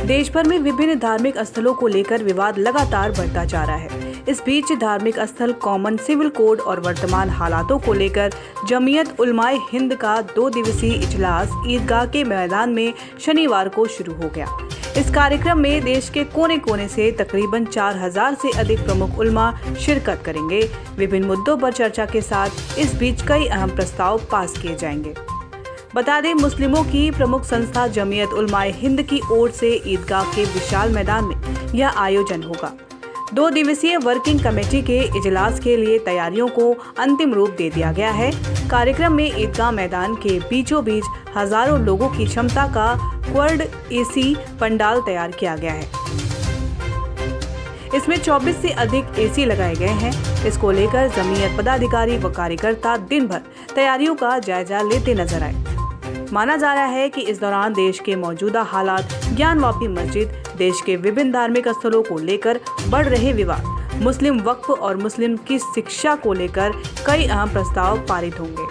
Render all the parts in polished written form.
देश भर में विभिन्न धार्मिक स्थलों को लेकर विवाद लगातार बढ़ता जा रहा है। इस बीच धार्मिक स्थल कॉमन सिविल कोड और वर्तमान हालातों को लेकर जमीयत उलमाए हिंद का 2 दिवसीय इजलास ईदगाह के मैदान में शनिवार को शुरू हो गया। इस कार्यक्रम में देश के कोने कोने से तकरीबन 4000 से अधिक प्रमुख उलमा शिरकत करेंगे। विभिन्न मुद्दों पर चर्चा के साथ इस बीच कई अहम प्रस्ताव पास किए जाएंगे। बता दें, मुस्लिमों की प्रमुख संस्था जमीयत उलमाए हिंद की ओर से ईदगाह के विशाल मैदान में यह आयोजन होगा। 2 दिवसीय वर्किंग कमेटी के इजलास के लिए तैयारियों को अंतिम रूप दे दिया गया है। कार्यक्रम में ईदगाह मैदान के बीचों बीच हजारों लोगों की क्षमता का क्वाड एसी पंडाल तैयार किया गया है। इसमें 24 से अधिक एसी लगाए गए हैं। इसको लेकर जमीयत पदाधिकारी व कार्यकर्ता दिन भर तैयारियों का जायजा लेते नजर आए। माना जा रहा है कि इस दौरान देश के मौजूदा हालात, ज्ञानवापी मस्जिद, देश के विभिन्न धार्मिक स्थलों को लेकर बढ़ रहे विवाद, मुस्लिम वक्फ और मुस्लिम की शिक्षा को लेकर कई अहम प्रस्ताव पारित होंगे।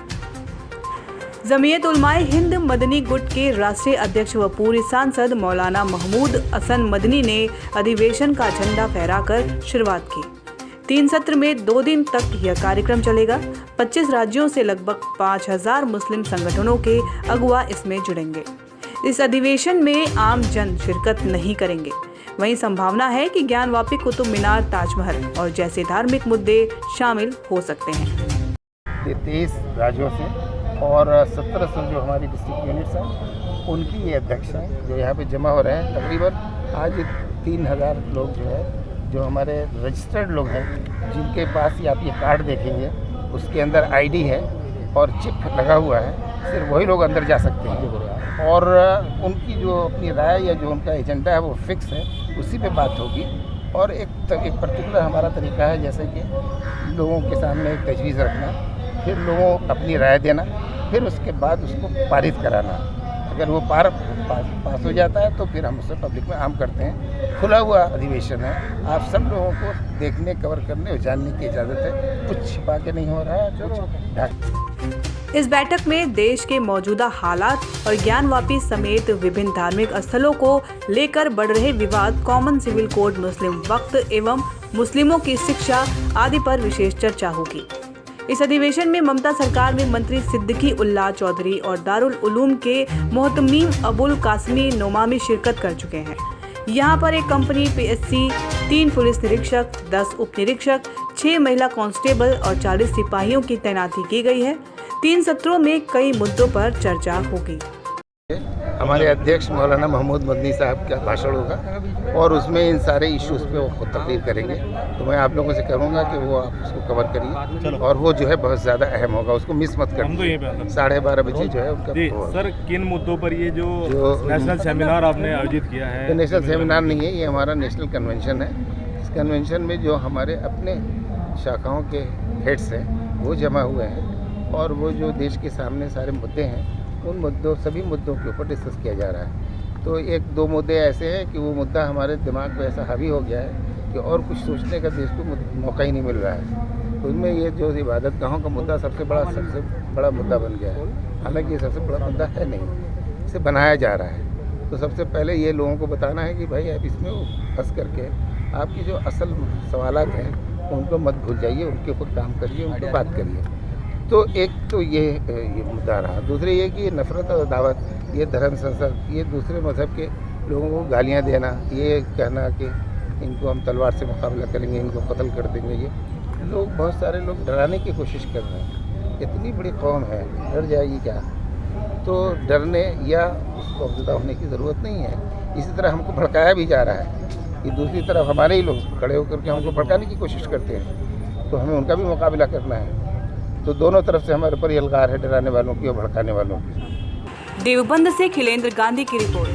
जमीयत उलमाए हिंद मदनी गुट के राष्ट्रीय अध्यक्ष व पूर्व सांसद मौलाना महमूद हसन मदनी ने अधिवेशन का झंडा फहराकर शुरुआत की। 3 सत्र में 2 दिन तक यह कार्यक्रम चलेगा। 25 राज्यों से लगभग 5000 मुस्लिम संगठनों के अगुवा इसमें जुड़ेंगे। इस अधिवेशन में आम जन शिरकत नहीं करेंगे। वहीं संभावना है कि ज्ञानवापी कुतुब मीनार, ताजमहल और जैसे धार्मिक मुद्दे शामिल हो सकते हैं। 23 राज्यों से और 1700 जो हमारी डिस्ट्रिक्ट यूनिट्स हैं उनकी ये अध्यक्ष हैं जो यहाँ पे जमा हो रहे हैं। तकरीबन आज 3000 लोग जो है, जो हमारे रजिस्टर्ड लोग हैं, जिनके पास आप ये कार्ड देखेंगे उसके अंदर आईडी है और चिप लगा हुआ है, सिर्फ वही लोग अंदर जा सकते हैं। और उनकी जो अपनी राय या जो उनका एजेंडा है वो फिक्स है, उसी पे बात होगी। और एक पर्टिकुलर हमारा तरीका है, जैसे कि लोगों के सामने एक तजवीज़ रखना, फिर लोगों अपनी राय देना, फिर उसके बाद उसको पारित कराना। अगर वो पास हो जाता है तो फिर हम उसे पब्लिक में आम करते हैं। खुला हुआ अधिवेशन है, आप सब लोगों को देखने, कवर करने और जानने की इजाज़त है। कुछ छिपा के नहीं हो रहा है, कुछ ढक। इस बैठक में देश के मौजूदा हालात और ज्ञानवापी समेत विभिन्न धार्मिक स्थलों को लेकर बढ़ रहे विवाद, कॉमन सिविल कोड, मुस्लिम वक्फ एवं मुस्लिमों की शिक्षा आदि पर विशेष चर्चा होगी। इस अधिवेशन में ममता सरकार में मंत्री सिद्दीकी उल्लाह चौधरी और दारुल उलूम के मोहतमीम अबुल कासमी नोमामी शिरकत कर चुके हैं। यहाँ पर एक कंपनी पीएससी, 3 पुलिस निरीक्षक, 10 उप निरीक्षक, 6 महिला कांस्टेबल और 40 सिपाहियों की तैनाती की गई है। 3 सत्रों में कई मुद्दों पर चर्चा होगी। हमारे अध्यक्ष मौलाना महमूद मदनी साहब का भाषण होगा और उसमें इन सारे इश्यूज़ पे वो खुद तकरीर करेंगे। तो मैं आप लोगों से कहूँगा कि वो आप उसको कवर करिए और वो जो है बहुत ज़्यादा अहम होगा, उसको मिस मत करिए। 12:30 बजे जो है उनका। सर, किन मुद्दों पर ये जो नेशनल सेमिनार आपने आयोजित किया है? नेशनल सेमिनार नहीं है, ये हमारा नेशनल कन्वेंशन है। इस कन्वेंशन में जो हमारे अपने शाखाओं के हेड्स हैं वो जमा हुए हैं और वो जो देश के सामने सारे मुद्दे हैं, उन मुद्दों, सभी मुद्दों के ऊपर डिस्कस किया जा रहा है। तो 1-2 मुद्दे ऐसे हैं कि वो मुद्दा हमारे दिमाग पे ऐसा हावी हो गया है कि और कुछ सोचने का देश को मौका ही नहीं मिल रहा है। तो उनमें ये जो इबादत गाहों का मुद्दा सबसे बड़ा मुद्दा बन गया है। हालांकि ये सबसे बड़ा मुद्दा है नहीं, इसे बनाया जा रहा है। तो सबसे पहले ये लोगों को बताना है कि भाई आप इसमें फंस करके आपकी जो असल सवालात हैं उनको मत भूल जाइए, उनके ऊपर काम करिए, उन पर बात करिए। तो एक तो ये मुद्दा रहा। दूसरे ये कि नफ़रत और दावत, ये धर्म संसद, ये दूसरे मज़हब के लोगों को गालियाँ देना, ये कहना कि इनको हम तलवार से मुकाबला करेंगे, इनको कत्ल कर देंगे, ये लोग, बहुत सारे लोग डराने की कोशिश कर रहे हैं। इतनी बड़ी कौम है, डर जाएगी क्या? तो डरने या उसको अफज़दा होने की ज़रूरत नहीं है। इसी तरह हमको भड़काया भी जा रहा है कि दूसरी तरफ हमारे ही लोग खड़े होकर के हमको भड़काने की कोशिश करते हैं, तो हमें उनका भी मुकाबला करना है। तो दोनों तरफ से हमारे ऊपर यलगार है, डराने वालों की और भड़काने वालों की। देवबंद से खिलेंद्र गांधी की रिपोर्ट।